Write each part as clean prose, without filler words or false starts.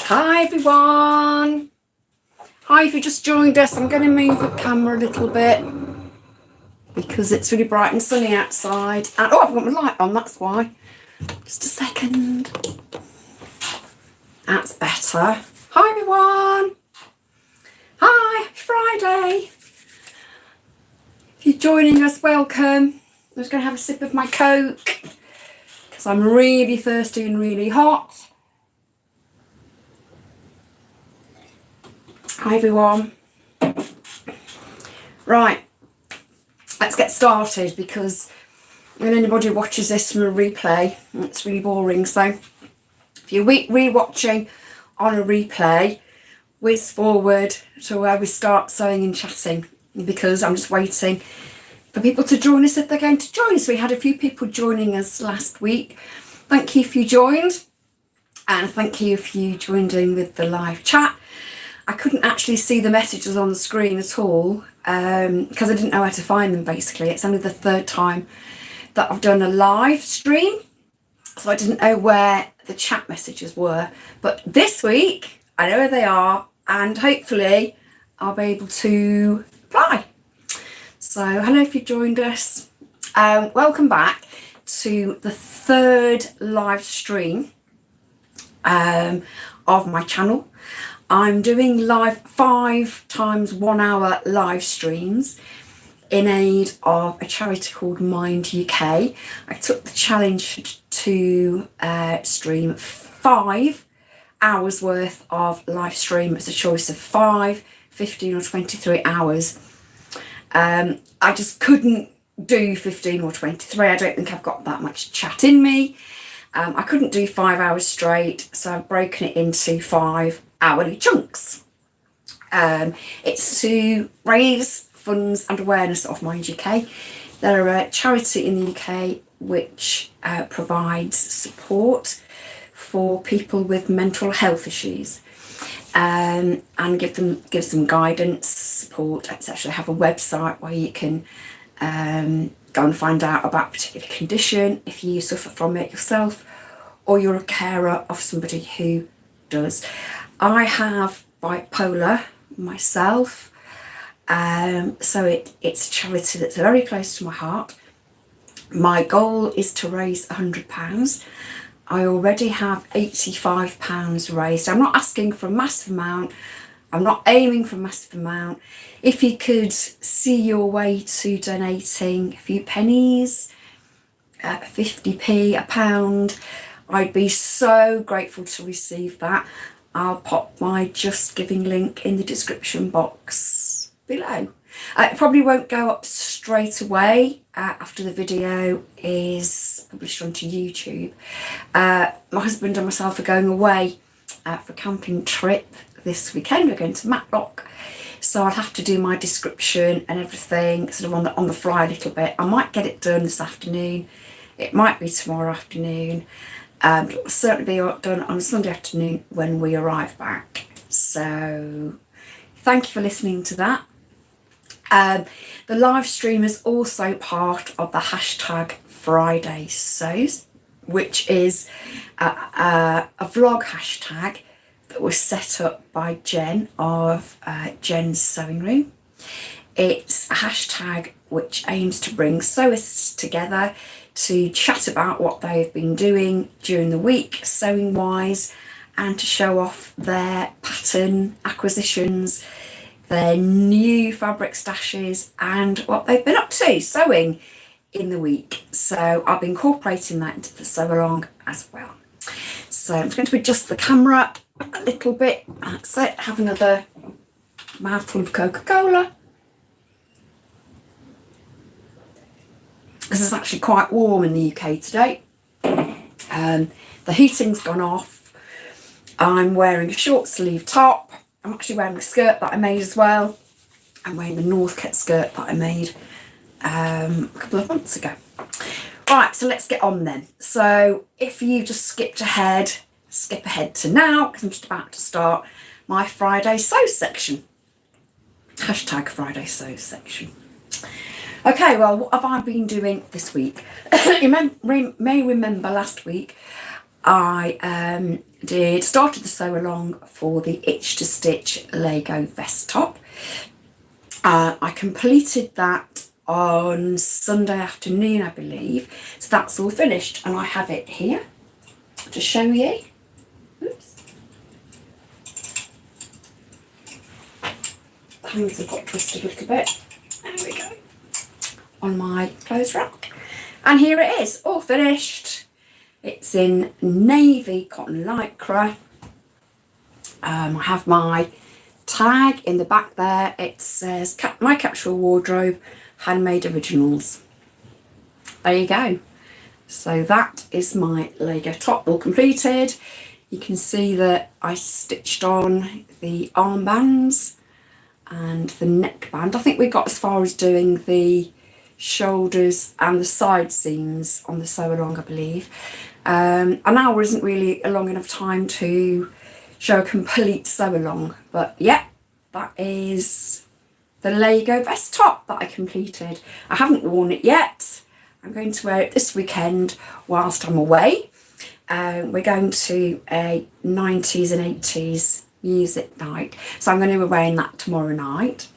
Hi everyone. Hi, if you just joined us, I'm going to move the camera a little bit because it's really bright and sunny outside. And oh, I've got my light on, that's why. Just a second. That's better. Hi everyone. Hi, happy Friday. If you're joining us, welcome. I'm just going to have a sip of my Coke because I'm really thirsty and really hot. Hi everyone. Right, let's get started because when anybody watches this from a replay, it's really boring. So if you're re-watching on a replay, whiz forward to where we start sewing and chatting because I'm just waiting for people to join us if they're going to join us. We had a few people joining us last week. Thank you if you joined, and thank you if you joined in with the live chat. I couldn't actually see the messages on the screen at all because I didn't know where to find them, basically. It's only the third time that I've done a live stream, so I didn't know where the chat messages were. But this week, I know where they are, and hopefully I'll be able to reply. So hello if you joined us. Welcome back to the third live stream of my channel. I'm doing live 5 times 1 hour live streams in aid of a charity called Mind UK. I took the challenge to stream 5 hours worth of live stream. It's a choice of 5, 15 or 23 hours. I just couldn't do 15 or 23. I don't think I've got that much chat in me. I couldn't do 5 hours straight, so I've broken it into 5 hourly chunks. It's to raise funds and awareness of Mind UK. They're a charity in the UK which provides support for people with mental health issues and gives them guidance, support, etc. They have a website where you can go and find out about a particular condition if you suffer from it yourself or you're a carer of somebody who does. I have bipolar myself, so it's a charity that's very close to my heart. My goal is to raise £100. I already have £85 raised. I'm not asking for a massive amount. I'm not aiming for a massive amount. If you could see your way to donating a few pennies, 50p, a pound, I'd be so grateful to receive that. I'll pop my Just Giving link in the description box below. It probably won't go up straight away after the video is published onto YouTube. My husband and myself are going away for a camping trip this weekend. We're going to Matlock, so I'll have to do my description and everything sort of on the fly a little bit. I might get it done this afternoon. It might be tomorrow afternoon. It'll certainly be done on Sunday afternoon when we arrive back. So thank you for listening to that. The live stream is also part of the hashtag Fridaysews, which is a vlog hashtag that was set up by Jen of Jen's Sewing Room. It's a hashtag which aims to bring sewists together to chat about what they've been doing during the week, sewing wise, and to show off their pattern acquisitions, their new fabric stashes, and what they've been up to sewing in the week. So I'll be incorporating that into the Sewalong as well. So I'm going to adjust the camera a little bit. That's it. Have another mouthful of Coca-Cola. This is actually quite warm in the UK today. The heating's gone off. I'm wearing a short sleeve top. I'm actually wearing a skirt that I made as well. I'm wearing the Northcote skirt that I made a couple of months ago. Right, so let's get on then. So if you just skip ahead to now, because I'm just about to start my Friday Sew section. Hashtag Friday Sew section. Okay, well, what have I been doing this week? You may remember last week I started the sew along for the Itch to Stitch Lego vest top. I completed that on Sunday afternoon, I believe. So that's all finished, and I have it here to show you. Oops. The hands have got twisted a little bit. There we go. On my clothes rack. And here it is, all finished. It's in navy cotton lycra. I have my tag in the back there. It says my Capsule wardrobe, handmade originals. There you go. So that is my Lego top all completed. You can see that I stitched on the armbands and the neckband. I think we got as far as doing the shoulders and the side seams on the sew along, I believe. An hour isn't really a long enough time to show a complete sew along, but yeah, that is the Lego vest top that I completed. I haven't worn it yet. I'm going to wear it this weekend whilst I'm away. We're going to a 90s and 80s music night, so I'm going to be wearing that tomorrow night,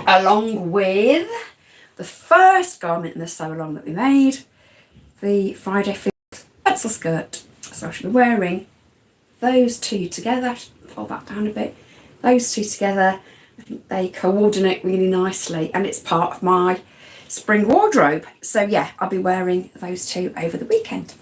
along with the first garment in the sew along that we made, the Fridaysews pencil skirt. So I should be wearing those two together. Fold that down a bit. Those two together, I think they coordinate really nicely, and it's part of my spring wardrobe. So yeah, I'll be wearing those two over the weekend.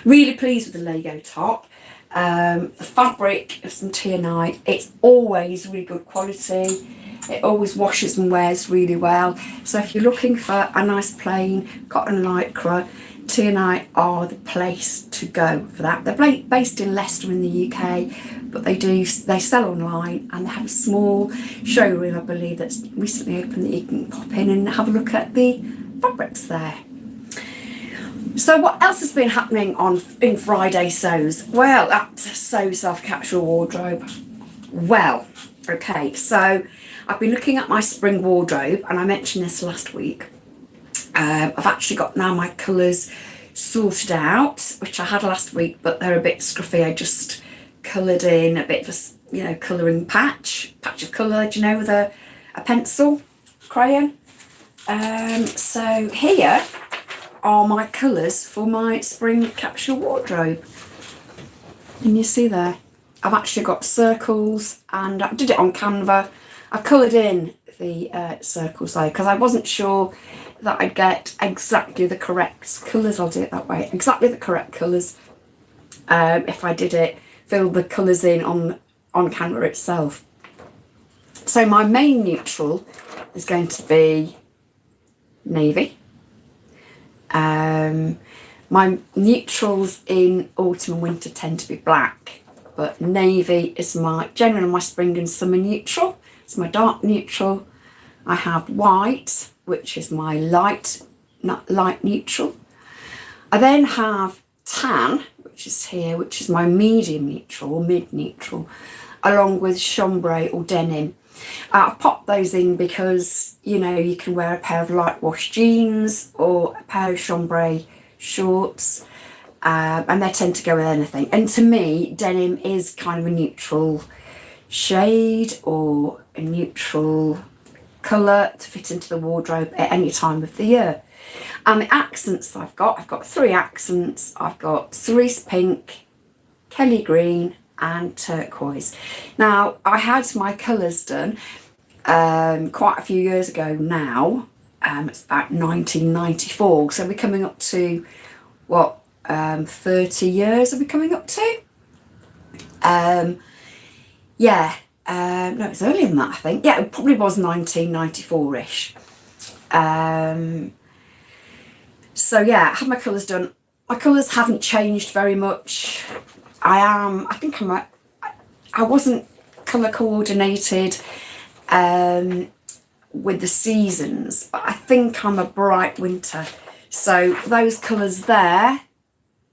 Really pleased with the Lego top. The fabric of some TNI, it's always really good quality. It always washes and wears really well. So if you're looking for a nice plain cotton lycra, TNI are the place to go for that. They're based in Leicester in the UK, but they sell online, and they have a small showroom, I believe, that's recently opened that you can pop in and have a look at the fabrics there. So what else has been happening in Fridaysews? Well, that's Sew Self Capsule wardrobe. Well, okay, so I've been looking at my spring wardrobe, and I mentioned this last week. I've actually got now my colours sorted out, which I had last week, but they're a bit scruffy. I just coloured in a bit of a colouring patch of colour, do you know, with a pencil crayon. So here are my colours for my spring capsule wardrobe. Can you see there? I've actually got circles, and I did it on Canva. I coloured in the circles though, because I wasn't sure that I'd get exactly the correct colours. I'll do it that way, exactly the correct colours. If I did it, fill the colours in on Canva itself. So my main neutral is going to be navy. My neutrals in autumn and winter tend to be black, but navy is generally my spring and summer neutral. It's my dark neutral. I have white, which is my light neutral. I then have tan, which is here, which is my medium neutral or mid neutral, along with chambray or denim. I've popped those in because, you know, you can wear a pair of light wash jeans or a pair of chambray shorts, and they tend to go with anything. And to me, denim is kind of a neutral shade or a neutral colour to fit into the wardrobe at any time of the year. And the accents I've got 3 accents. I've got cerise pink, Kelly green and turquoise. Now, I had my colours done quite a few years ago now. It's about 1994, so we're coming up to, 30 years are we coming up to? No, it's earlier than that, I think. Yeah, it probably was 1994-ish. So yeah, I had my colours done. My colours haven't changed very much. I wasn't colour coordinated with the seasons, but I think I'm a bright winter. So those colours there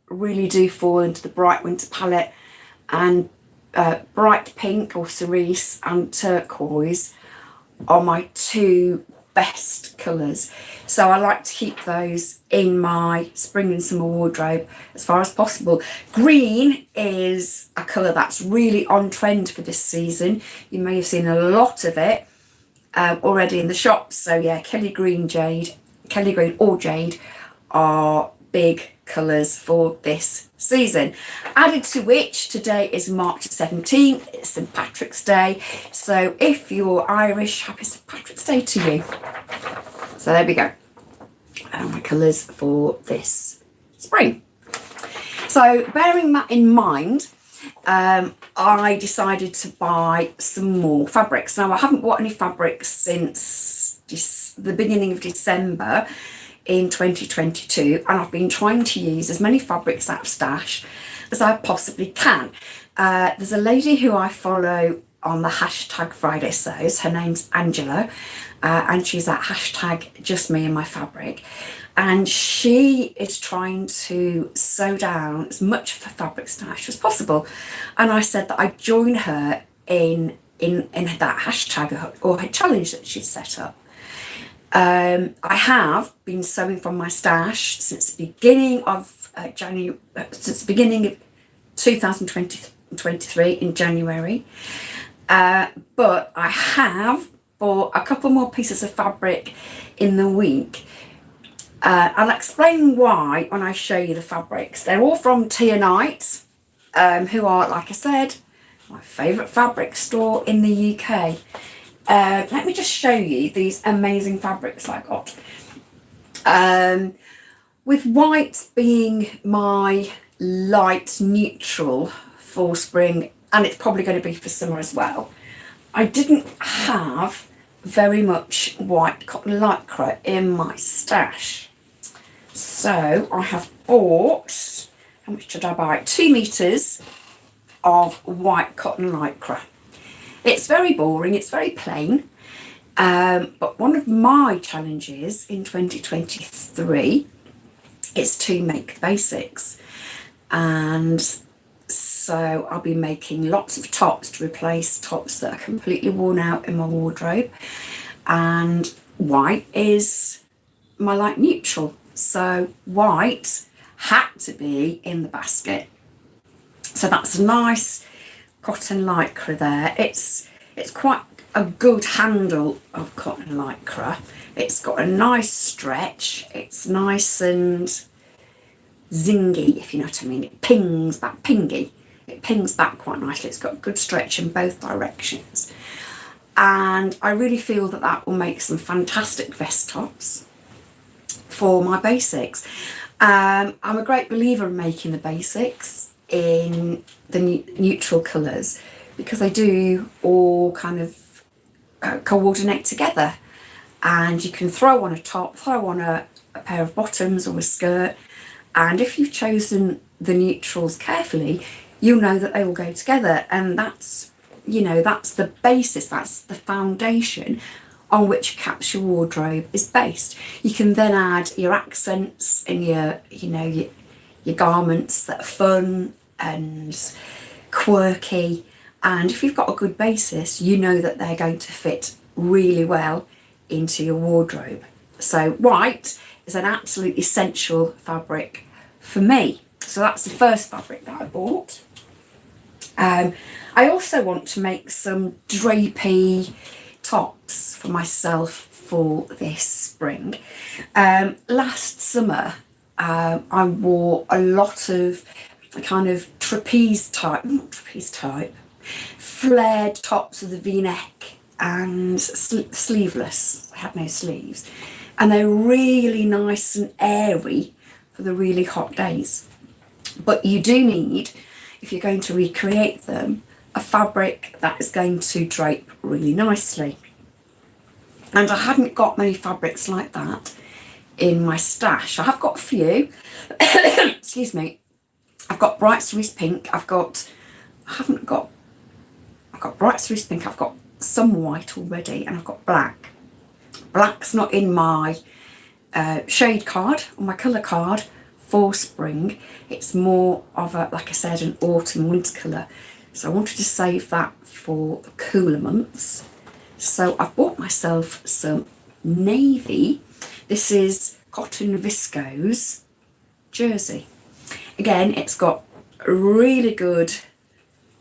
really do fall into the bright winter palette, and bright pink or cerise and turquoise are my 2 best colours. So I like to keep those in my spring and summer wardrobe as far as possible. Green is a colour that's really on trend for this season. You may have seen a lot of it already in the shops. So yeah, Kelly Green or Jade are big colours for this season. Added to which, today is March 17th, it's St Patrick's Day. So if you're Irish, happy St Patrick's Day to you. So there we go. My colours for this spring. So bearing that in mind, I decided to buy some more fabrics. Now I haven't bought any fabrics since the beginning of December in 2022, and I've been trying to use as many fabrics out of stash as I possibly can. There's a lady who I follow on the hashtag Fridaysews. Her name's Angela, and she's at hashtag just me and my fabric, and she is trying to sew down as much of her fabric stash as possible. And I said that I'd join her in that hashtag or her challenge that she's set up. I have been sewing from my stash since the beginning of since the beginning of 2023 in January, but I have bought a couple more pieces of fabric in the week. I'll explain why when I show you the fabrics. They're all from Tia Knight, who are, like I said, my favourite fabric store in the UK. Let me just show you these amazing fabrics I got. With white being my light neutral for spring, and it's probably going to be for summer as well, I didn't have very much white cotton lycra in my stash. So I have bought, how much did I buy? 2 meters of white cotton lycra. It's very boring, it's very plain, but one of my challenges in 2023 is to make basics, and so I'll be making lots of tops to replace tops that are completely worn out in my wardrobe, and white is my light neutral, so white had to be in the basket. So that's a nice cotton lycra there. It's quite a good handle of cotton lycra. It's got a nice stretch. It's nice and zingy, if you know what I mean. It pings back, pingy. It pings back quite nicely. It's got good stretch in both directions. And I really feel that that will make some fantastic vest tops for my basics. I'm a great believer in making the basics in the neutral colours because they do all kind of coordinate together, and you can throw on a top, throw on a pair of bottoms or a skirt, and if you've chosen the neutrals carefully, you'll know that they will go together, and that's, you know, that's the basis, that's the foundation on which a capsule wardrobe is based. You can then add your accents and your garments that are fun and quirky, and if you've got a good basis, you know that they're going to fit really well into your wardrobe. So white is an absolute essential fabric for me. So that's the first fabric that I bought. I also want to make some drapey tops for myself for this spring. Last summer I wore a lot of kind of flared tops with a v-neck and sleeveless. I had no sleeves, and they're really nice and airy for the really hot days. But you do need, if you're going to recreate them, a fabric that is going to drape really nicely. And I hadn't got many fabrics like that in my stash. I have got a few. Excuse me. I've got bright cerise pink. I've got bright cerise pink. I've got some white already, and I've got black. Black's not in my shade card or my colour card for spring. It's more of a, like I said, an autumn winter colour. So I wanted to save that for the cooler months. So I've bought myself some navy. This is cotton viscose jersey. Again, it's got a really good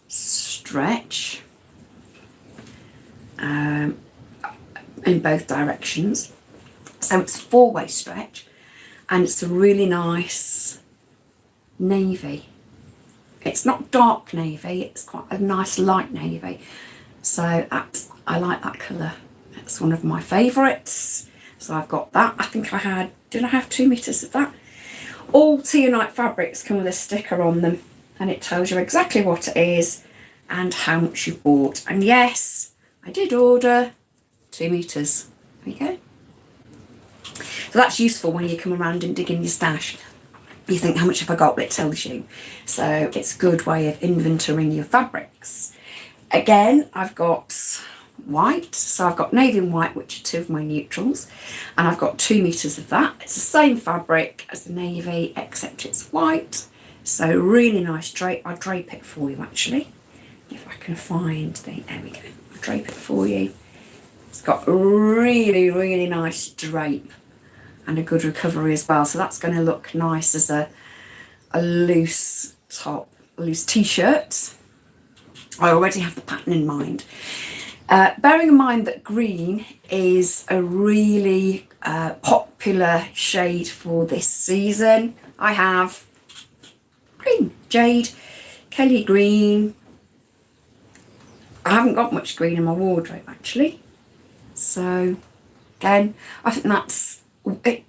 stretch in both directions. So it's a 4-way stretch, and it's a really nice navy. It's not dark navy, it's quite a nice light navy. So I like that colour. It's one of my favourites. So I've got that. I think did I have 2 meters of that? All Tea-Night fabrics come with a sticker on them, and it tells you exactly what it is and how much you've bought. And yes, I did order 2 meters. There you go. So that's useful when you come around and dig in your stash. You think, how much have I got? But it tells you. So it's a good way of inventorying your fabrics. Again, I've got white. So I've got navy and white, which are 2 of my neutrals. And I've got 2 meters of that. It's the same fabric as the navy, except it's white. So really nice drape. I'll drape it for you, actually. If I can find there we go. I'll drape it for you. It's got a really, really nice drape and a good recovery as well. So that's going to look nice as a loose top, loose t-shirt. I already have the pattern in mind. Bearing in mind that green is a really popular shade for this season, I have green, jade, Kelly green. I haven't got much green in my wardrobe actually. So again, I think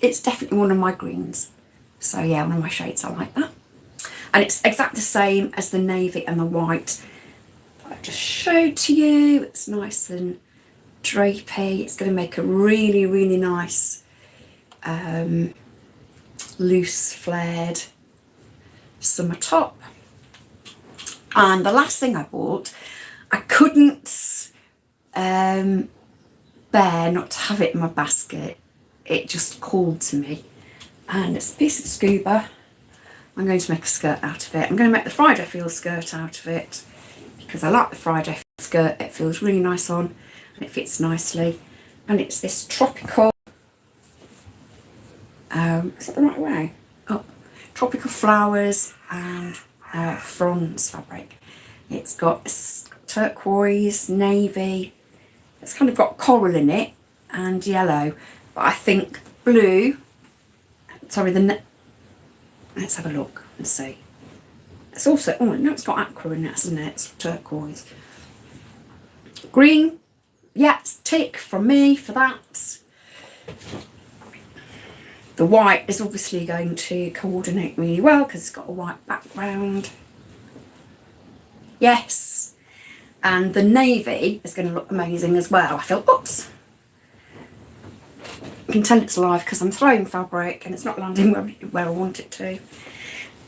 it's definitely one of my greens. So yeah, one of my shades, I like that. And it's exactly the same as the navy and the white I just showed to you. It's nice and drapey. It's going to make a really, really nice loose flared summer top. And the last thing I bought, I couldn't bear not to have it in my basket. It just called to me, and it's a piece of scuba. I'm going to make a skirt out of it. I'm going to make the Friday Feel skirt out of it because I like the Friday Feel skirt. It feels really nice on and it fits nicely. And it's this tropical, is it the right way? Oh, tropical flowers and fronds fabric. It's got turquoise, navy. It's kind of got coral in it and yellow. But I think blue, sorry, let's have a look and see. It's also, oh no, it's got aqua in it, isn't it? It's turquoise. Green, yeah, it's tick from me for that. The white is obviously going to coordinate really well because it's got a white background. Yes. And the navy is going to look amazing as well. I feel, oops. You can tell it's live because I'm throwing fabric and it's not landing where I want it to.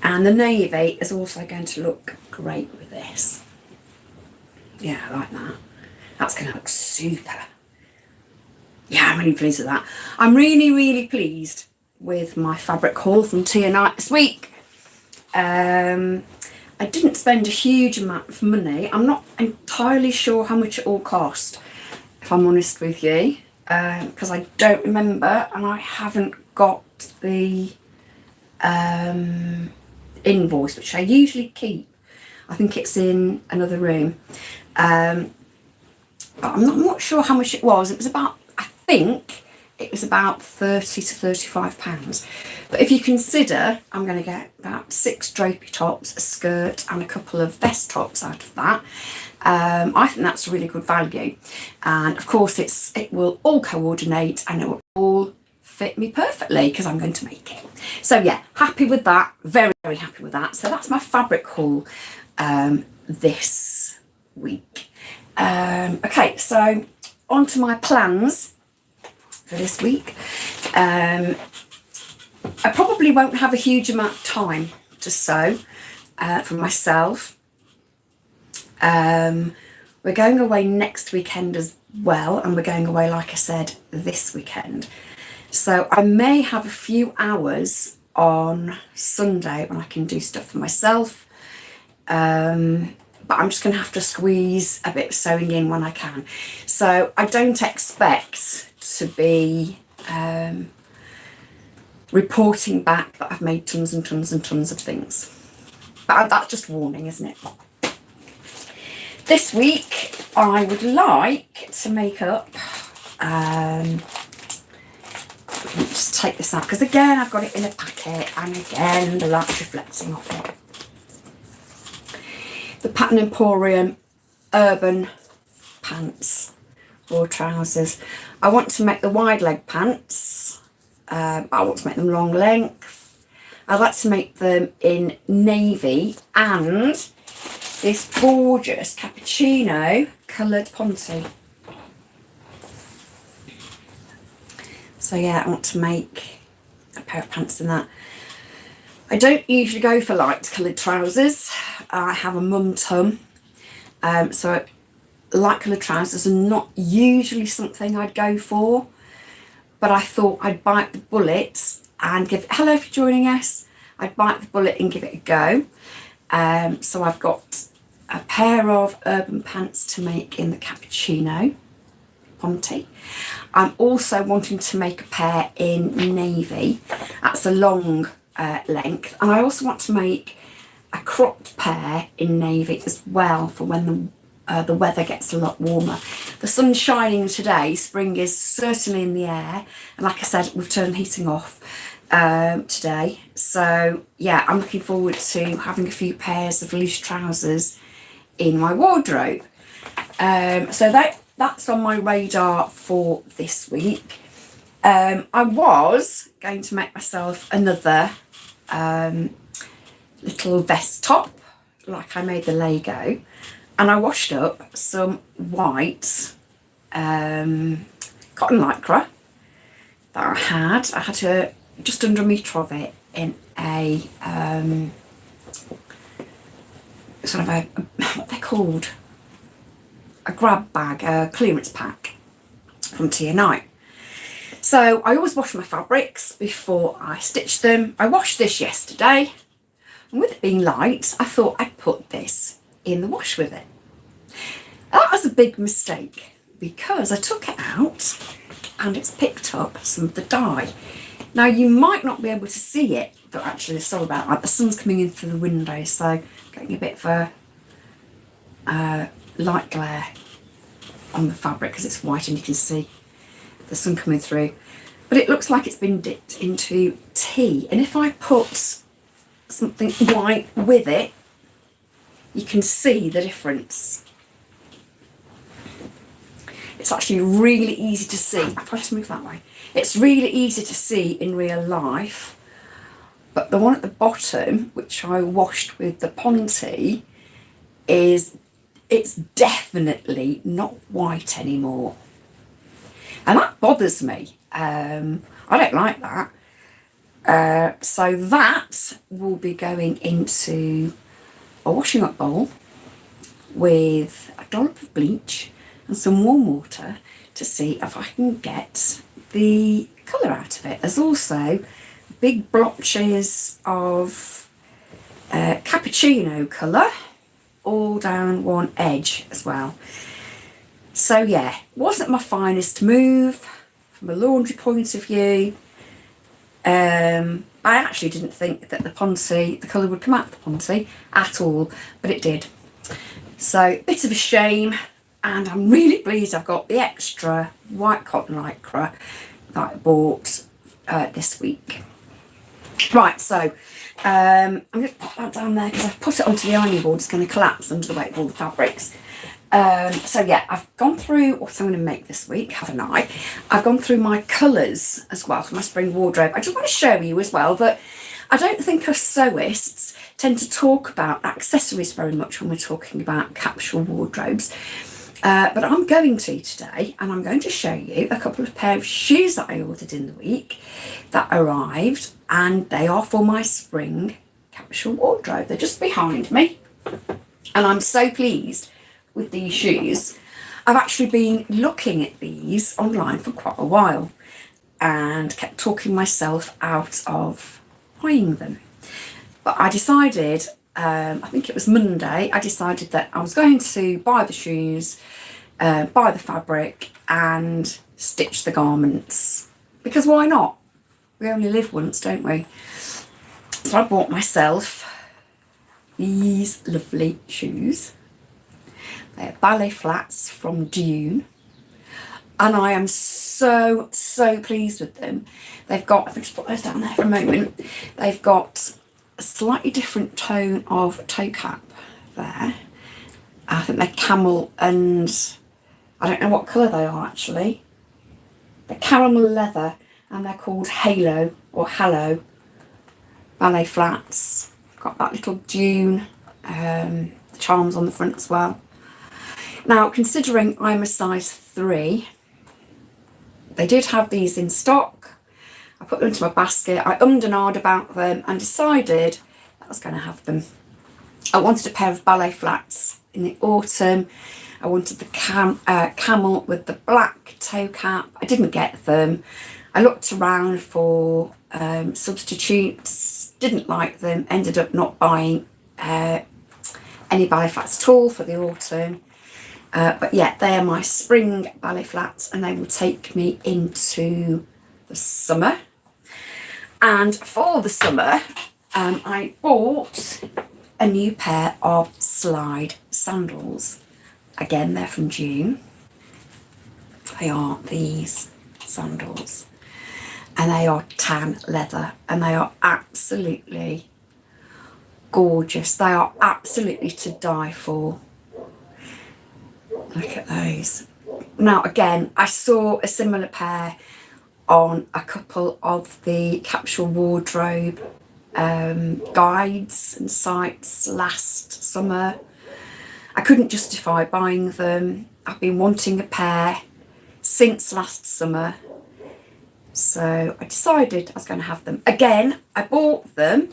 And the navy is also going to look great with this. Yeah, I like that. That's going to look super. Yeah, I'm really pleased with that. I'm really, really pleased with my fabric haul from Tea-Night this week. I didn't spend a huge amount of money. I'm not entirely sure how much it all cost, if I'm honest with you. Because I don't remember and I haven't got the invoice, which I usually keep. I think it's in another room. But I'm not sure how much it was. It was about, I think it was about £30 to £35. But if you consider I'm going to get about 6 drapey tops, a skirt and a couple of vest tops out of that, I think that's a really good value. And of course it will all coordinate and it will all fit me perfectly because I'm going to make it. So yeah, happy with that, very, very happy with that. So that's my fabric haul this week. Okay, so on to my plans for this week. I probably won't have a huge amount of time to sew for myself. We're going away next weekend as well, and we're going away, like I said, this weekend. So I may have a few hours on Sunday when I can do stuff for myself. But but I'm just going to have to squeeze a bit of sewing in when I can. So I don't expect to be reporting back that I've made tons and tons and tons of things. But that's just warning, isn't it? This week I would like to make up, let me just take this out, because again I've got it in a packet and again the light's reflecting off it. The Pattern Emporium Urban pants or trousers. I want to make the wide leg pants. I want to make them long length. I'd like to make them in navy and this gorgeous cappuccino coloured ponte. So yeah, I want to make a pair of pants in that. I don't usually go for light coloured trousers. I have a mum tum, so light coloured trousers are not usually something I'd go for, but I thought I'd bite the bullet and give it, hello if you're joining us, I'd bite the bullet and give it a go. So I've got a pair of urban pants to make in the cappuccino ponte. I'm also wanting to make a pair in navy. That's a long length, and I also want to make a cropped pair in navy as well for when the weather gets a lot warmer. The sun's shining today, spring is certainly in the air, and like I said, we've turned the heating off today. So yeah, I'm looking forward to having a few pairs of loose trousers in my wardrobe. So that's on my radar for this week. I was going to make myself another little vest top, like I made the Lego, and I washed up some white cotton lycra that I had just under a metre of it in a sort of a what they're called, a grab bag, a clearance pack from T&I. So I always wash my fabrics before I stitch them. I washed this yesterday, and with it being light, I thought I'd put this in the wash with it. That was a big mistake because I took it out and it's picked up some of the dye. Now you might not be able to see it, but actually sorry about that, the sun's coming in through the window, so getting a bit of a light glare on the fabric because it's white and you can see the sun coming through. But it looks like it's been dipped into tea, and if I put something white with it, you can see the difference. It's actually really easy to see. If I just move that way, it's really easy to see in real life, but the one at the bottom, which I washed with the ponte, it's definitely not white anymore, and that bothers me. I don't like that. So that will be going into a washing up bowl with a dollop of bleach and some warm water to see if I can get the colour out of it. There's also big blotches of cappuccino colour all down one edge as well. So yeah, wasn't my finest move from a laundry point of view. I actually didn't think that the colour would come out of the ponte at all, but it did. So bit of a shame, and I'm really pleased I've got the extra white cotton lycra that I bought this week. Right, so I'm going to pop that down there because I've put it onto the ironing board. It's going to collapse under the weight of all the fabrics. So yeah, I've gone through what I'm going to make this week, haven't I? I've gone through my colours as well for my spring wardrobe. I just want to show you as well that I don't think us sewists tend to talk about accessories very much when we're talking about capsule wardrobes. But I'm going to today, and I'm going to show you a couple of pair of shoes that I ordered in the week that arrived, and they are for my spring capsule wardrobe. They're just behind me, and I'm so pleased with these shoes. I've actually been looking at these online for quite a while and kept talking myself out of buying them. But I decided I think it was Monday, I decided that I was going to buy the shoes, buy the fabric and stitch the garments. Because why not? We only live once, don't we? So I bought myself these lovely shoes. They're ballet flats from Dune. And I am so pleased with them. They've got, if I just put those down there for a moment, they've got a slightly different tone of toe cap there. I think they're camel and I don't know what colour they are actually. They're caramel leather and they're called Halo or Halo ballet flats. Got that little Dune charms on the front as well. Now, considering I'm a size 3, they did have these in stock. I put them into my basket. I ummed and ahed about them and decided that I was going to have them. I wanted a pair of ballet flats in the autumn. I wanted the camel with the black toe cap. I didn't get them. I looked around for substitutes, didn't like them, ended up not buying any ballet flats at all for the autumn. But yeah, they are my spring ballet flats and they will take me into the summer. And for the summer, I bought a new pair of slide sandals. Again, they're from June. They are these sandals. And they are tan leather and they are absolutely gorgeous. They are absolutely to die for. Look at those. Now again, I saw a similar pair on a couple of the Capsule wardrobe guides and sites last summer. I couldn't justify buying them. I've been wanting a pair since last summer. So I decided I was going to have them. Again, I bought them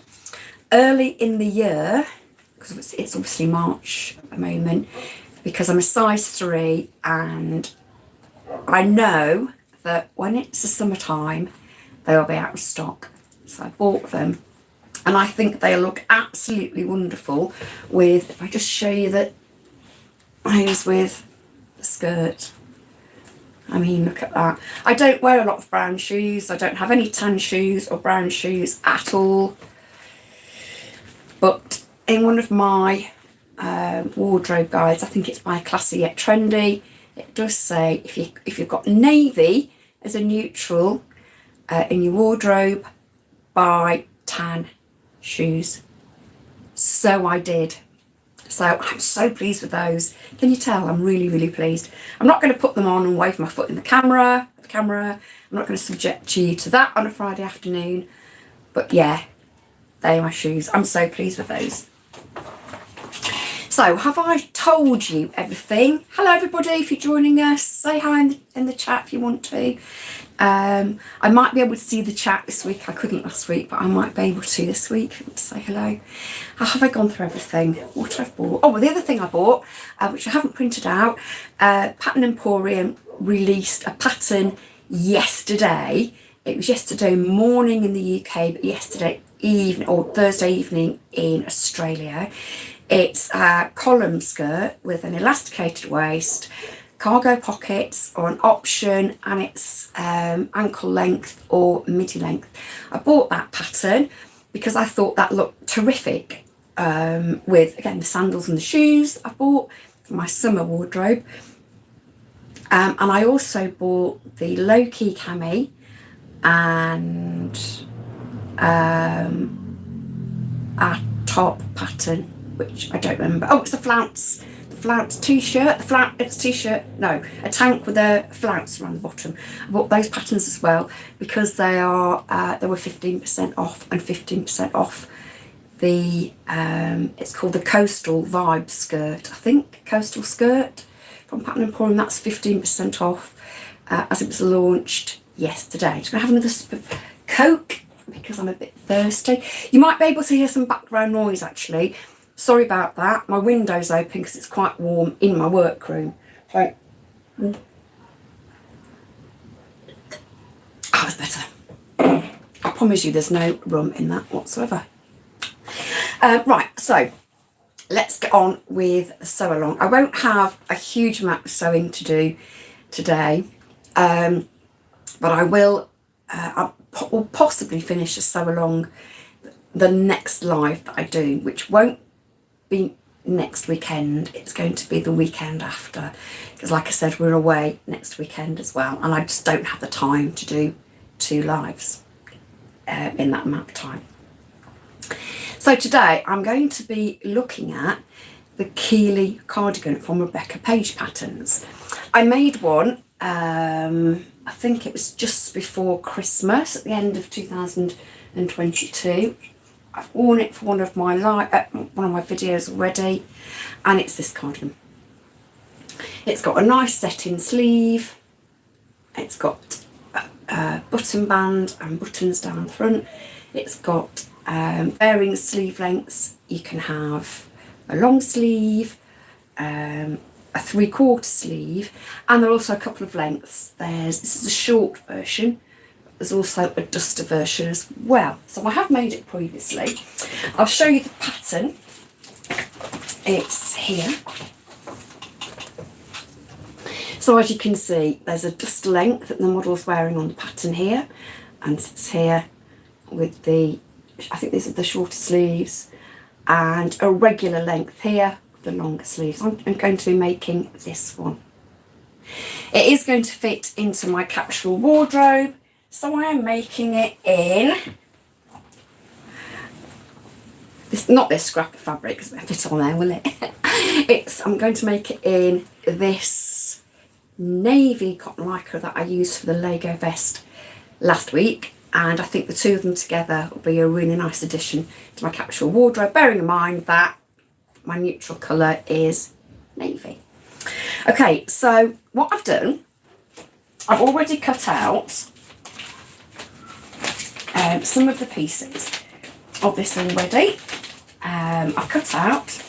early in the year, because it's obviously March at the moment, because I'm a size 3 and I know that when it's the summertime, they'll be out of stock. So I bought them and I think they look absolutely wonderful with, if I just show you that those with the skirt. I mean, look at that. I don't wear a lot of brown shoes. I don't have any tan shoes or brown shoes at all. But in one of my wardrobe guides, I think it's by Classy Yet Trendy, it does say if you've got navy as a neutral in your wardrobe, buy tan shoes. So I did. So I'm so pleased with those. Can you tell? I'm really pleased. I'm not going to put them on and wave my foot in the camera. I'm not going to subject you to that on a Friday afternoon. But yeah, they are my shoes. I'm so pleased with those. So have I told you everything? Hello everybody, if you're joining us, say hi in the chat if you want to. I might be able to see the chat this week. I couldn't last week, but I might be able to this week if you want to say hello. How have I gone through everything? What I've bought? Oh, well, the other thing I bought, which I haven't printed out, Pattern Emporium released a pattern yesterday. It was yesterday morning in the UK, but yesterday evening or Thursday evening in Australia. It's a column skirt with an elasticated waist, cargo pockets or an option, and it's ankle length or midi length. I bought that pattern because I thought that looked terrific with, again, the sandals and the shoes I bought for my summer wardrobe. And I also bought the low-key cami and a top pattern, which I don't remember. Oh, it's the flounce t-shirt. A tank with a flounce around the bottom. I bought those patterns as well because they were 15% off and 15% off the it's called the Coastal Vibe skirt. I think Coastal skirt from Pattern Emporium. That's 15% off as it was launched yesterday. Just gonna have another sip of Coke because I'm a bit thirsty. You might be able to hear some background noise actually. Sorry about that. My window's open because it's quite warm in my workroom. So, that's better. I promise you there's no rum in that whatsoever. Right, so let's get on with the sew along. I won't have a huge amount of sewing to do today, but I will possibly finish a sew along the next live that I do, which won't be next weekend. It's going to be the weekend after, because like I said, we're away next weekend as well, and I just don't have the time to do 2 lives in that amount of time. So today I'm going to be looking at the Keeley cardigan from Rebecca Page Patterns. I made one, I think it was just before Christmas at the end of 2022. I've worn it for one of my videos already, and it's this cardigan. It's got a nice set-in sleeve. It's got a button band and buttons down the front. It's got varying sleeve lengths. You can have a long sleeve, a 3/4 sleeve, and there are also a couple of lengths. This is a short version. There's also a duster version as well. So I have made it previously. I'll show you the pattern. It's here. So as you can see, there's a duster length that the model's wearing on the pattern here, and it's here with the, I think these are the shorter sleeves, and a regular length here with the longer sleeves. I'm going to be making this one. It is going to fit into my capsule wardrobe, so I am making it in this, not this scrap of fabric because it'll fit on there, will it? I'm going to make it in this navy cotton lycra that I used for the Lego vest last week, and I think the two of them together will be a really nice addition to my capsule wardrobe, bearing in mind that my neutral colour is navy. Okay, so what I've done, I've already cut out some of the pieces of this already. I've cut out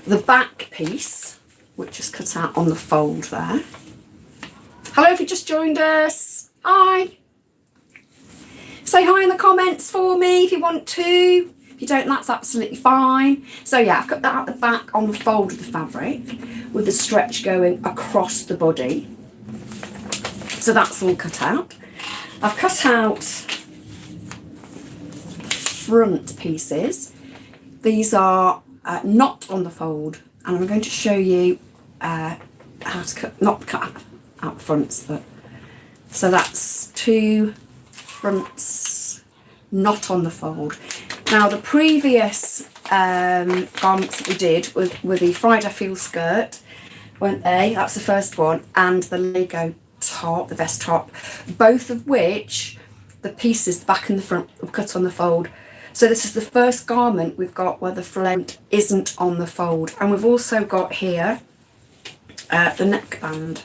the back piece, which is cut out on the fold there. Hello if you just joined us. Hi. Say hi in the comments for me if you want to. If you don't, that's absolutely fine. So yeah, I've cut that out the back on the fold of the fabric with the stretch going across the body. So that's all cut out. I've cut out front pieces. These are not on the fold, and I'm going to show you how to cut, not cut out fronts, but so that's 2 fronts not on the fold. Now the previous garments that we did were the Friday Feel skirt, weren't they? That's the first one, and the Lego top, the vest top, both of which the pieces, the back and the front, were cut on the fold. So this is the first garment we've got where the front isn't on the fold, and we've also got here the neckband.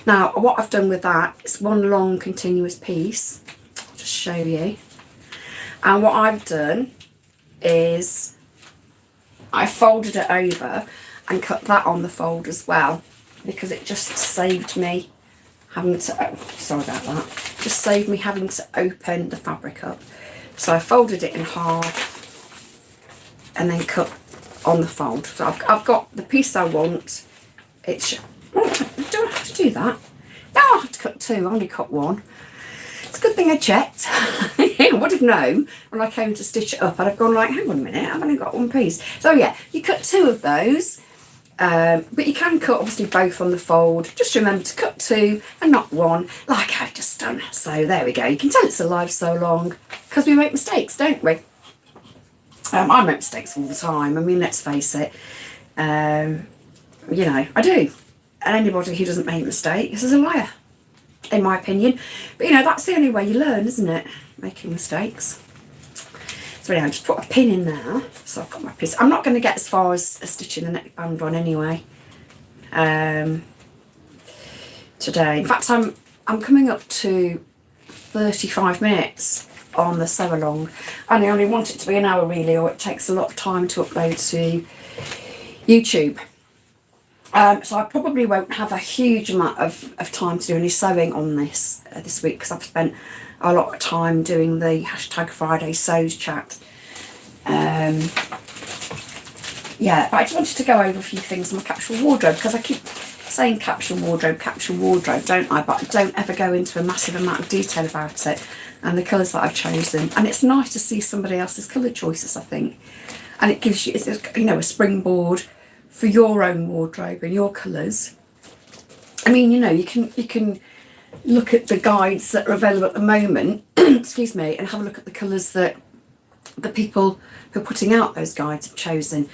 Now what I've done with that is one long continuous piece. I'll just show you. And what I've done is I folded it over and cut that on the fold as well, because it just saved me having to, sorry about that, just saved me having to open the fabric up. So I folded it in half and then cut on the fold. So I've got the piece I want. It's, oh, do I have to do that? No, I have to cut 2, I only cut 1. It's a good thing I checked. I would have known when I came to stitch it up. I'd have gone like, hang on a minute, I've only got 1 piece. So yeah, you cut 2 of those. But you can cut obviously both on the fold. Just remember to cut 2 and not 1, like I've just done. So there we go. You can tell it's a live sew along because we make mistakes, don't we? I make mistakes all the time. I mean, let's face it. You know, I do. And anybody who doesn't make mistakes is a liar, in my opinion. But you know, that's the only way you learn, isn't it? Making mistakes. So anyway, I just put a pin in there, so I've got my piece. I'm not going to get as far as stitching the neckband on anyway. Today, in fact, I'm coming up to 35 minutes on the sew along, and I only want it to be an hour really, or it takes a lot of time to upload to YouTube. So I probably won't have a huge amount of time to do any sewing on this this week, because I've spent a lot of time doing the hashtag Fridaysews chat. Yeah, but I just wanted to go over a few things in my capsule wardrobe, because I keep saying capsule wardrobe, don't I? But I don't ever go into a massive amount of detail about it and the colours that I've chosen. And it's nice to see somebody else's colour choices, I think. And it gives you, you know, a springboard for your own wardrobe and your colours. I mean, you know, you can look at the guides that are available at the moment, excuse me, and have a look at the colours that the people who are putting out those guides have chosen,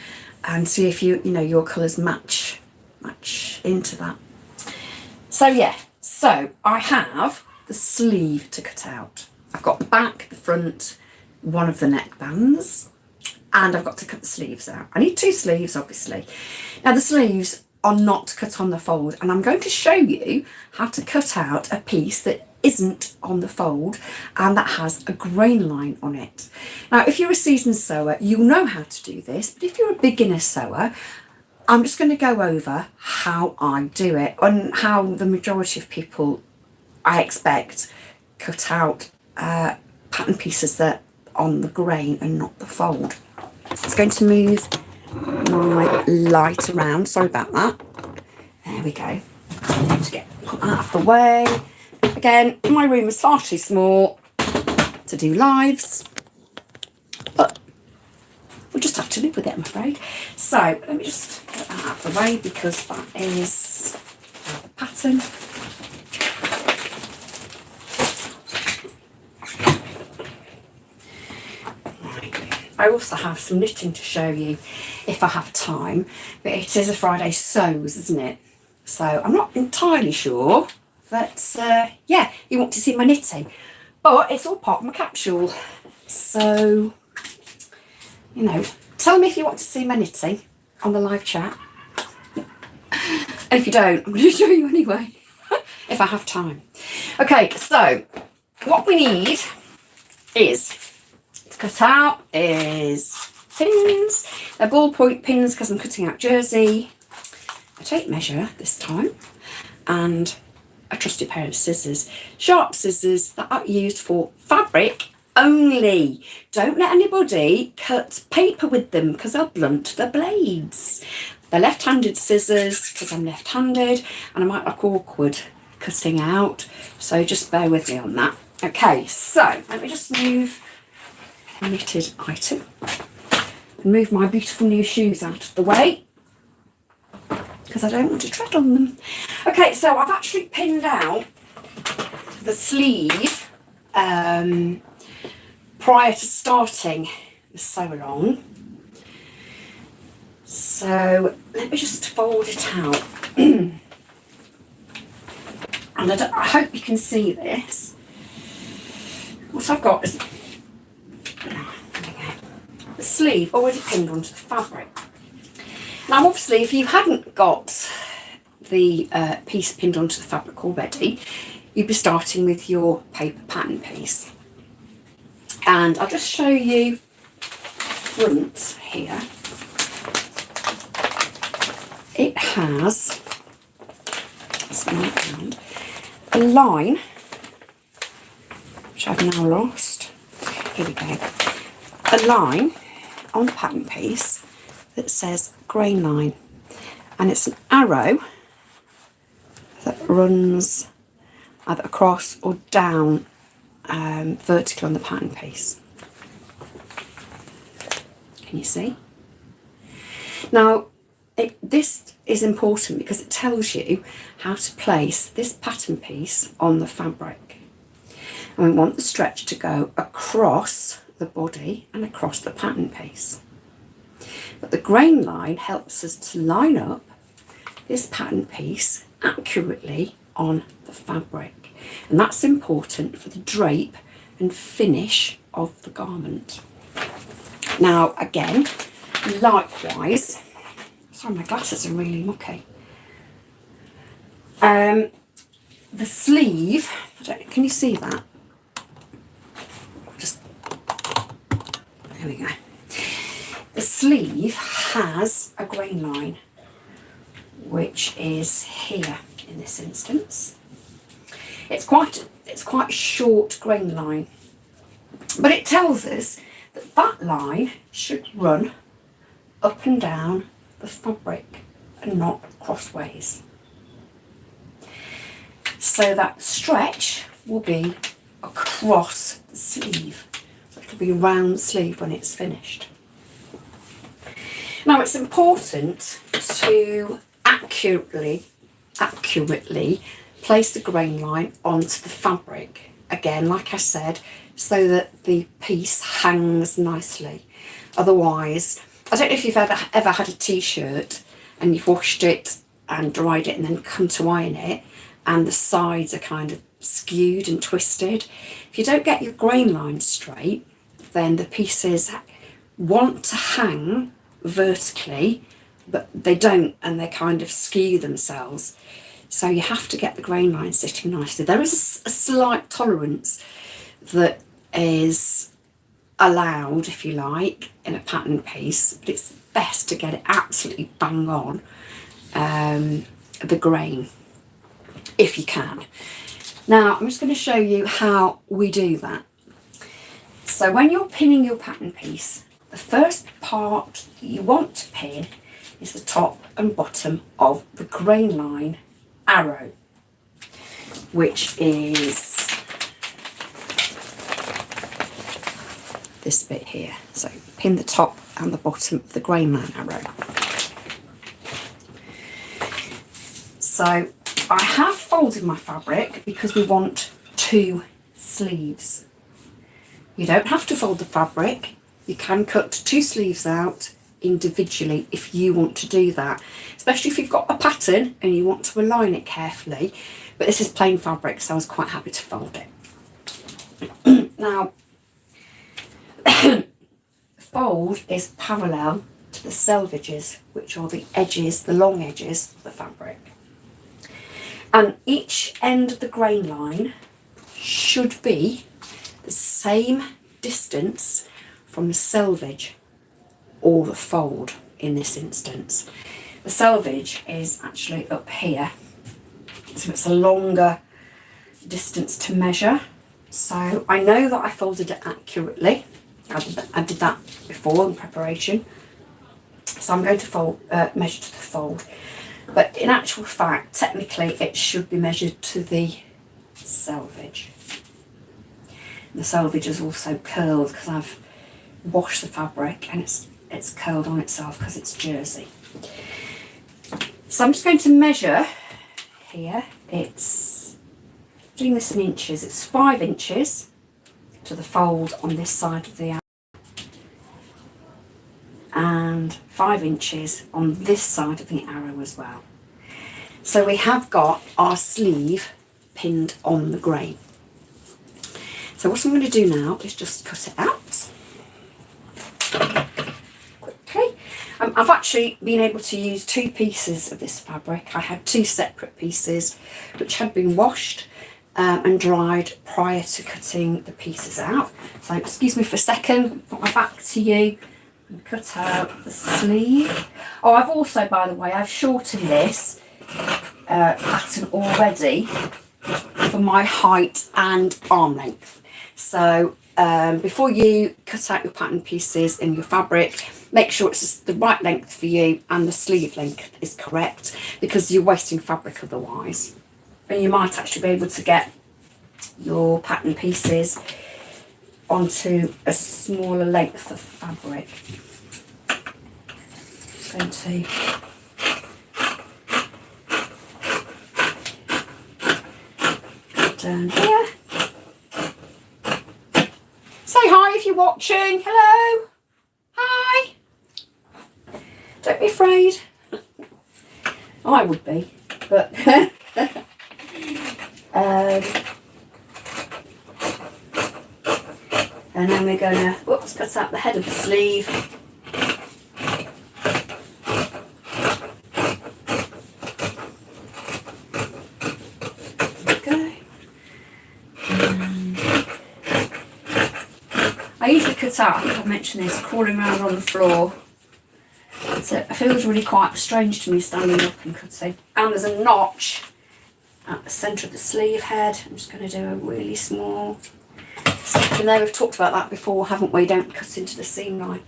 and see if you know your colours match into that. So yeah, so I have the sleeve to cut out. I've got the back, the front, one of the neckbands, and I've got to cut the sleeves out. I need 2 sleeves, obviously. Now the sleeves are not cut on the fold, and I'm going to show you how to cut out a piece that isn't on the fold and that has a grain line on it. Now if you're a seasoned sewer, you'll know how to do this, but if you're a beginner sewer, I'm just going to go over how I do it and how the majority of people, I expect, cut out pattern pieces that are on the grain and not the fold. It's going to move my light around, sorry about that. There we go. To put that out of the way. Again, my room is far too small to do lives, but we'll just have to live with it, I'm afraid. So let me just get that out of the way, because that is the pattern. I also have some knitting to show you if I have time, but it is a Fridaysews, isn't it? So I'm not entirely sure that, yeah, you want to see my knitting, but it's all part of my capsule. So, you know, tell me if you want to see my knitting on the live chat. And if you don't, I'm going to show you anyway, if I have time. Okay, so what we need is to cut out is pins. They're ballpoint pins because I'm cutting out jersey. A tape measure this time, and a trusty pair of scissors. Sharp scissors that are used for fabric only. Don't let anybody cut paper with them because they'll blunt the blades. They're left-handed scissors because I'm left-handed and I might look awkward cutting out, so just bear with me on that. Okay, so let me just move a knitted item and move my beautiful new shoes out of the way, because I don't want to tread on them. Okay, so I've actually pinned out the sleeve prior to starting the sew-along. So let me just fold it out. And I hope you can see this. What I've got is the sleeve already pinned onto the fabric. Now obviously if you hadn't got the piece pinned onto the fabric already, you'd be starting with your paper pattern piece. And I'll just show you front here. It has a line, which I've now lost. Here we go. A line on the pattern piece that says grain line, and it's an arrow that runs either across or down vertically on the pattern piece. Can you see? Now this is important because it tells you how to place this pattern piece on the fabric, and we want the stretch to go across the body and across the pattern piece. But the grain line helps us to line up this pattern piece accurately on the fabric, and that's important for the drape and finish of the garment. Now again, likewise, sorry my glasses are really mucky. The sleeve, can you see that? There we go. The sleeve has a grain line, which is here in this instance. It's quite a short grain line, but it tells us that that line should run up and down the fabric and not crossways. So that stretch will be across the sleeve. So it'll be a round sleeve when it's finished. Now it's important to accurately place the grain line onto the fabric. Again, like I said, so that the piece hangs nicely. Otherwise, I don't know if you've ever had a t-shirt and you've washed it and dried it and then come to iron it, and the sides are kind of skewed and twisted. If you don't get your grain line straight, then the pieces want to hang vertically, but they don't, and they kind of skew themselves. So you have to get the grain line sitting nicely. There is a slight tolerance that is allowed, if you like, in a pattern piece, but it's best to get it absolutely bang on the grain, if you can. Now I'm just going to show you how we do that. So when you're pinning your pattern piece, the first part that you want to pin is the top and bottom of the grain line arrow, which is this bit here. So pin the top and the bottom of the grain line arrow. So I have folded my fabric because we want 2 sleeves. You don't have to fold the fabric. You can cut 2 sleeves out individually if you want to do that, especially if you've got a pattern and you want to align it carefully. But this is plain fabric, so I was quite happy to fold it. Now, fold is parallel to the selvages, which are the edges, the long edges of the fabric. And each end of the grain line should be the same distance from the selvage or the fold in this instance. The selvage is actually up here, so it's a longer distance to measure. So I know that I folded it accurately. I did that before in preparation. So I'm going to measure to the fold. But in actual fact, technically it should be measured to the selvage. The selvage is also curled because I've washed the fabric and it's curled on itself because it's jersey. So I'm just going to measure here. It's doing this in inches. It's 5 inches to the fold on this side of the arrow, and 5 inches on this side of the arrow as well. So we have got our sleeve pinned on the grain. So what I'm going to do now is just cut it out quickly. I've actually been able to use 2 pieces of this fabric. I had 2 separate pieces which had been washed and dried prior to cutting the pieces out. So excuse me for a second, put my back to you and cut out the sleeve. Oh, I've also, by the way, I've shortened this pattern already for my height and arm length. So before you cut out your pattern pieces in your fabric, make sure it's the right length for you and the sleeve length is correct, because you're wasting fabric otherwise. And you might actually be able to get your pattern pieces onto a smaller length of fabric. I'm going to down here. Say hi if you're watching. Hello. Hi. Don't be afraid. I would be, but and then we're going to, whoops, cut out the head of the sleeve. I usually cut out, I think I've mentioned this, crawling around on the floor. So it feels really quite strange to me standing up and cutting. And there's a notch at the centre of the sleeve head. I'm just going to do a really small stitch in there. We've talked about that before, haven't we? Don't cut into the seam line.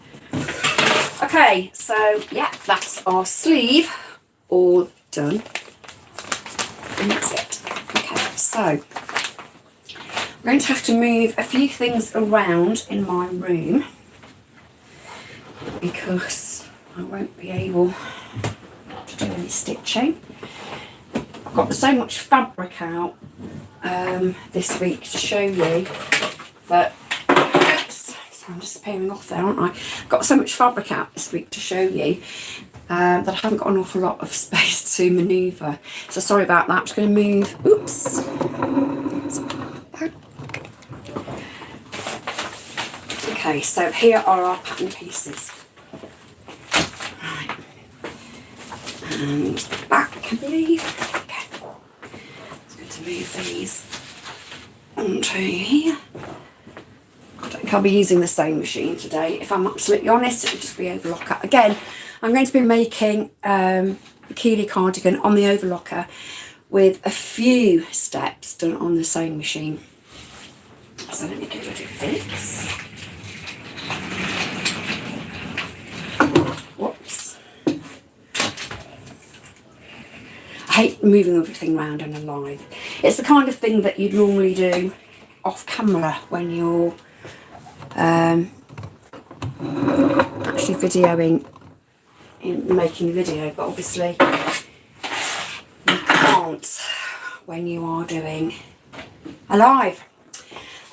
Okay, so yeah, that's our sleeve all done. And that's it. Okay, so I'm going to have to move a few things around in my room because I won't be able to do any stitching. I've got so much fabric out this week to show you that, oops, so I'm just peeling off there, aren't I? I've got so much fabric out this week to show you that I haven't got an awful lot of space to manoeuvre. So sorry about that. I'm just going to move, oops. Okay, so here are our pattern pieces. Right. And back, I believe. Okay. Just going to move these onto here. I think I'll be using the sewing machine today. If I'm absolutely honest, it'll just be overlocker. Again, I'm going to be making the Keeley cardigan on the overlocker with a few steps done on the sewing machine. So let me get rid of this. Whoops. I hate moving everything around on a live. It's the kind of thing that you'd normally do off camera when you're actually videoing in making a video, but obviously you can't when you are doing a live.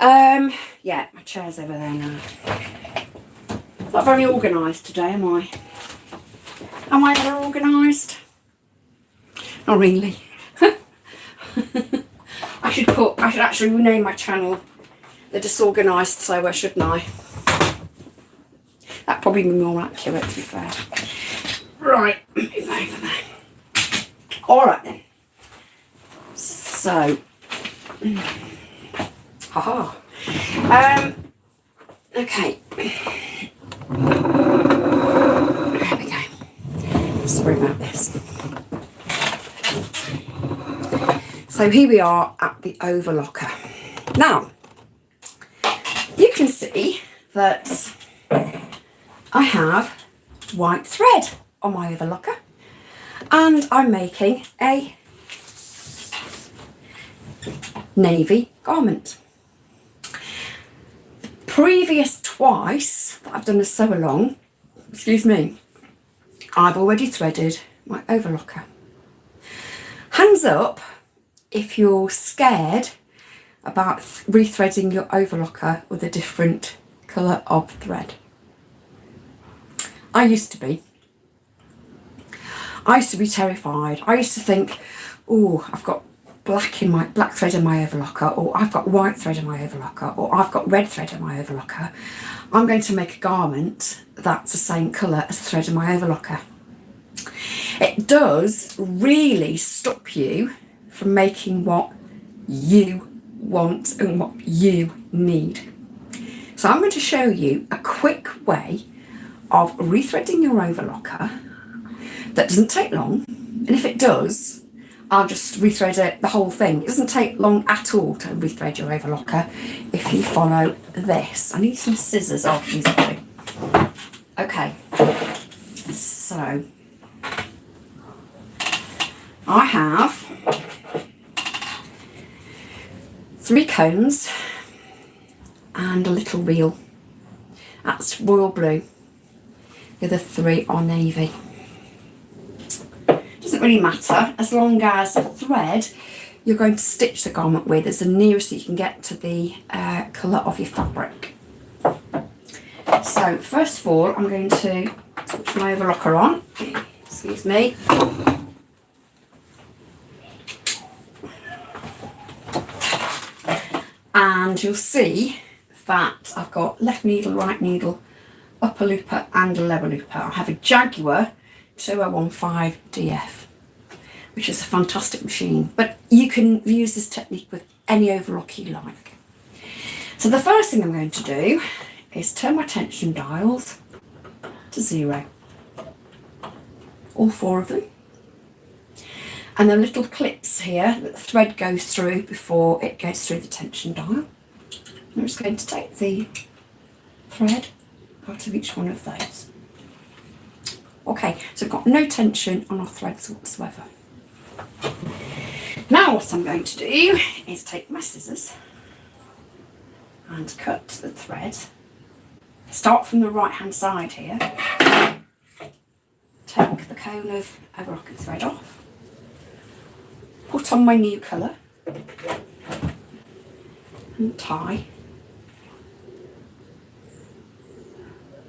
Yeah, my chair's over there now. Not very organised today, am I? Am I ever organised? Not really. I should actually rename my channel The Disorganised Sewer, shouldn't I? That'd probably be more accurate, to be fair. Right, move over there. Alright then. So, haha. Okay. There we go. Sorry about this. So here we are at the overlocker. Now, you can see that I have white thread on my overlocker and I'm making a navy garment. Previous twice that I've done a sew along, excuse me, I've already threaded my overlocker. Hands up if you're scared about rethreading your overlocker with a different colour of thread. I used to be. I used to be terrified. I used to think, oh, I've got black thread in my overlocker, or I've got white thread in my overlocker, or I've got red thread in my overlocker. I'm going to make a garment that's the same colour as the thread in my overlocker. It does really stop you from making what you want and what you need. So I'm going to show you a quick way of rethreading your overlocker that doesn't take long, and if it does, I'll just rethread it, the whole thing. It doesn't take long at all to rethread your overlocker if you follow this. I need some scissors. Oh, these are two. Okay, so I have 3 cones and a little reel. That's royal blue. The other 3 are navy. Doesn't really matter as long as the thread you're going to stitch the garment with is the nearest that you can get to the colour of your fabric. So first of all, I'm going to switch my overlocker on. Excuse me. And you'll see that I've got left needle, right needle, upper looper and a level looper. I have a Jaguar 2015 DF, which is a fantastic machine, but you can use this technique with any overlock you like. So the first thing I'm going to do is turn my tension dials to 0, all 4 of them, And the little clips here that the thread goes through before it goes through the tension dial. I'm just going to take the thread out of each one of those. Okay, so I've got no tension on our threads whatsoever. Now what I'm going to do is take my scissors and cut the thread. Start from the right hand side here. Take the cone of overlocking thread off. Put on my new colour and tie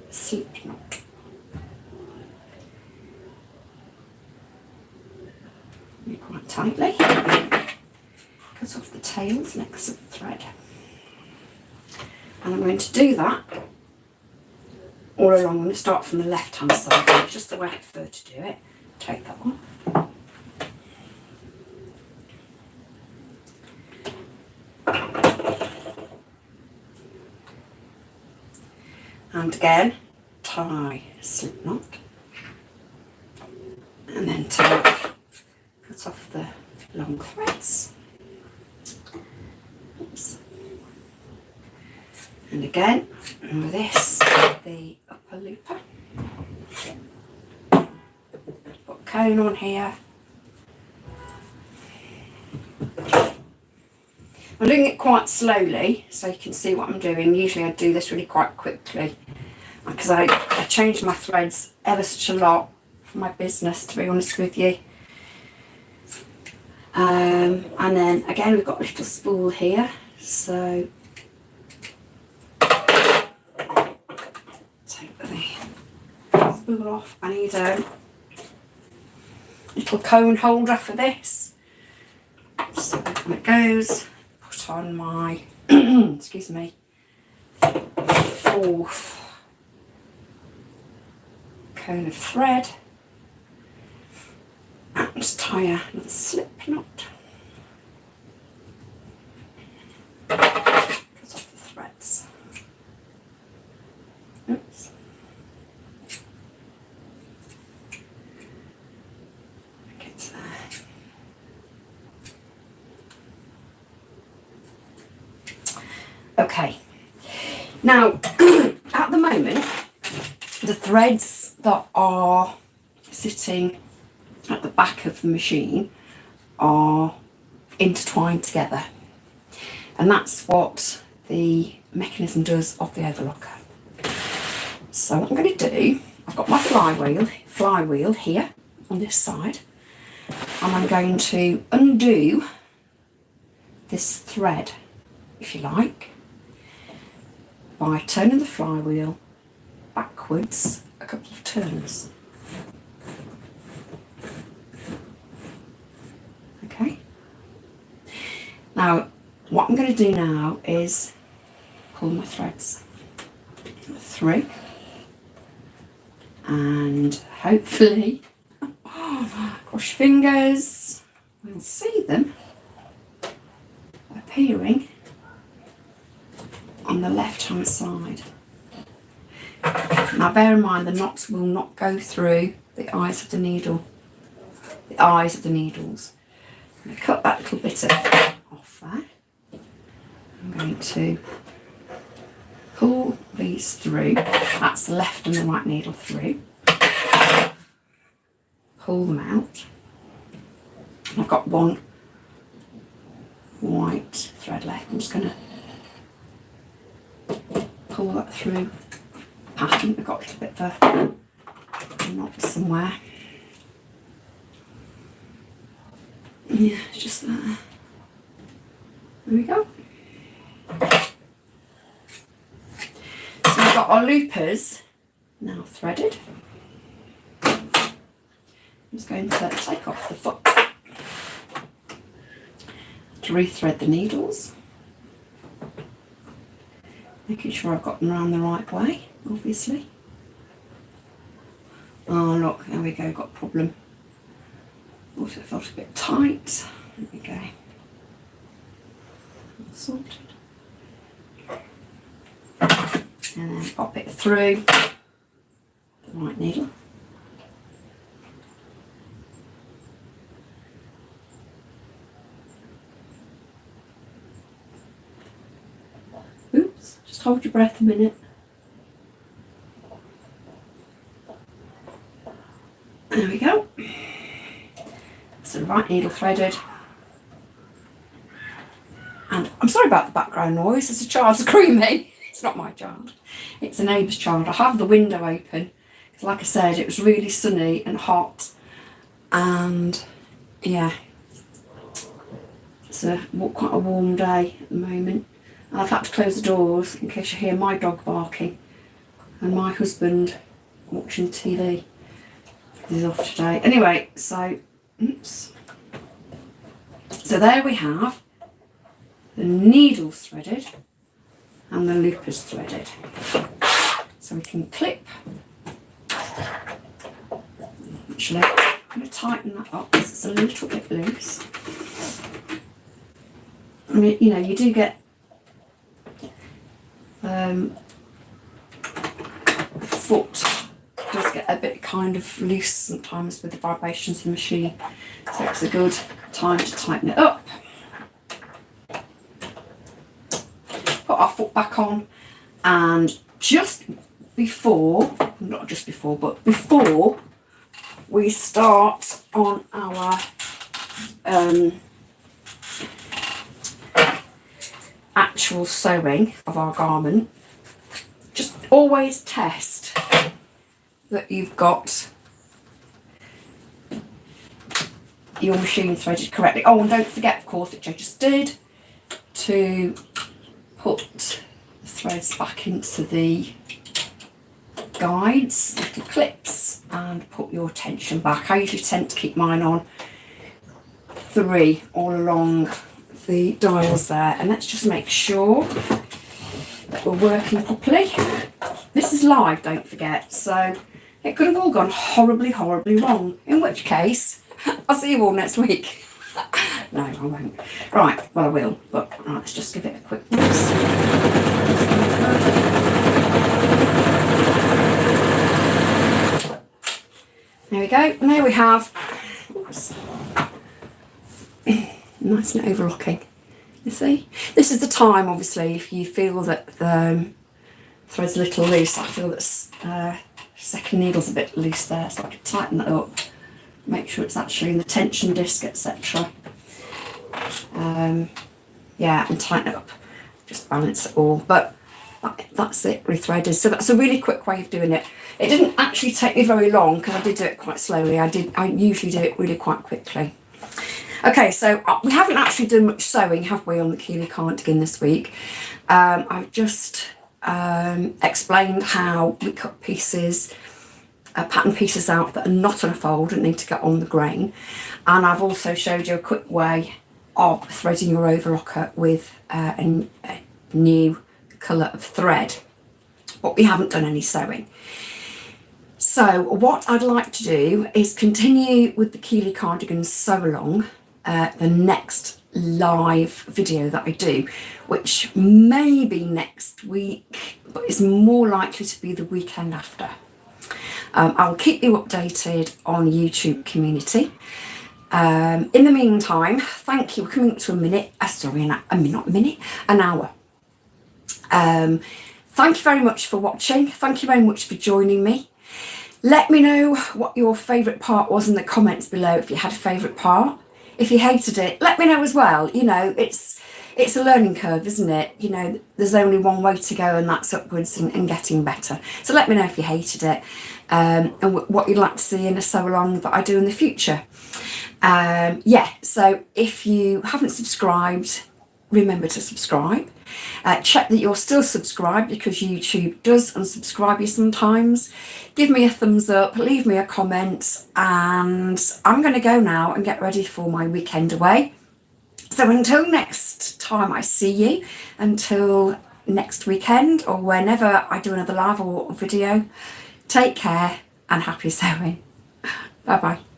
a slip knot. Quite tightly. Cut off the tails next to the thread. And I'm going to do that all along. I'm going to start from the left hand side. It's just the way I prefer to do it. Take that off. And again, tie a slip knot. And then cut off the long threads. Oops. And again, with this, the upper looper. Put a cone on here. I'm doing it quite slowly so you can see what I'm doing. Usually I do this really quite quickly because I change my threads ever such a lot for my business, to be honest with you. And then again we've got a little spool here, so take the spool off. I need a little cone holder for this, so when it goes, put on my excuse me, 4th cone of thread. And just tie another slip knot. Cut off the threads. Oops. Get there. Okay. Now, at the moment, the threads that are sitting at the back of the machine are intertwined together, and that's what the mechanism does of the overlocker. So what I'm going to do, I've got my flywheel here on this side, and I'm going to undo this thread, if you like, by turning the flywheel backwards a couple of turns. Okay. Now, what I'm going to do now is pull my threads through, and hopefully, cross your fingers, we'll see them appearing on the left hand side. Now bear in mind the knots will not go through the eyes of the needle, the eyes of the needles. I'm going to cut that little bit off there. I'm going to pull these through. That's the left and the right needle through. Pull them out. I've got one white thread left. I'm just going to pull that through. Pattern. I've got a little bit of a knot somewhere. Yeah, just there. There we go. So we've got our loopers now threaded. I'm just going to take off the foot to rethread the needles. Making sure I've got them around the right way, obviously. Oh look, there we go, got a problem. Also felt a bit tight. There we go. All sorted. And then pop it through the right needle. Just hold your breath a minute. There we go. So the right needle threaded. And I'm sorry about the background noise, there's a child screaming. It's not my child, it's a neighbour's child. I have the window open because, like I said, it was really sunny and hot, and yeah, it's quite a warm day at the moment. And I've had to close the doors in case you hear my dog barking and my husband watching TV. He's off today. Anyway, so, oops. So there we have the needles threaded and the loopers threaded. So we can clip. Actually, I'm going to tighten that up because it's a little bit loose. I mean, you know, you do get foot does get a bit kind of loose sometimes with the vibrations of the machine, so it's a good time to tighten it up. Put our foot back on, and just before, not just before, but before we start on our actual sewing of our garment, just always test that you've got your machine threaded correctly. Oh, and don't forget, of course, which I just did, to put the threads back into the guides, little clips, and put your tension back. I usually tend to keep mine on 3 all along the dials there, and let's just make sure that we're working properly. This is live, don't forget, so it could have all gone horribly, horribly wrong, in which case I'll see you all next week. No, I won't. Right, well, I will, but right, let's just give it a quick mix. There we go, and there we have, oops, nice and overlocking. You see, this is the time, obviously, if you feel that the thread's a little loose. I feel that second needle's a bit loose there, so I can tighten that up, make sure it's actually in the tension disc, etc. Yeah, and tighten it up, just balance it all. But that's it, rethreaded. So that's a really quick way of doing it. It didn't actually take me very long because I did do it quite slowly. I usually do it really quite quickly. Okay, so we haven't actually done much sewing, have we, on the Keeley Cardigan this week? I've just explained how we cut pieces, pattern pieces out that are not on a fold and need to get on the grain. And I've also showed you a quick way of threading your overlocker with a new colour of thread. But we haven't done any sewing. So what I'd like to do is continue with the Keeley Cardigan Sewalong, the next live video that I do, which may be next week, but is more likely to be the weekend after. I'll keep you updated on YouTube community. In the meantime, thank you. We're coming up to a minute. An hour. Thank you very much for watching. Thank you very much for joining me. Let me know what your favourite part was in the comments below, if you had a favourite part. If you hated it, let me know as well. You know, it's a learning curve, isn't it? You know, there's only one way to go, and that's upwards and getting better. So let me know if you hated it, and what you'd like to see in a sew-along that I do in the future. Yeah, so if you haven't subscribed, remember to subscribe. Check that you're still subscribed, because YouTube does unsubscribe you sometimes. Give me a thumbs up, leave me a comment, and I'm going to go now and get ready for my weekend away. So until next time I see you, until next weekend or whenever I do another live or video, take care and happy sewing. Bye bye.